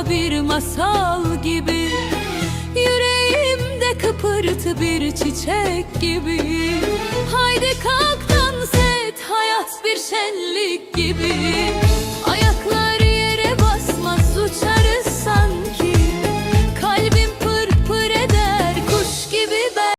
da bir masal gibi. Yüreğimde kıpırtı bir çiçek gibi. Haydi kalk dans et, hayat bir şenlik gibi.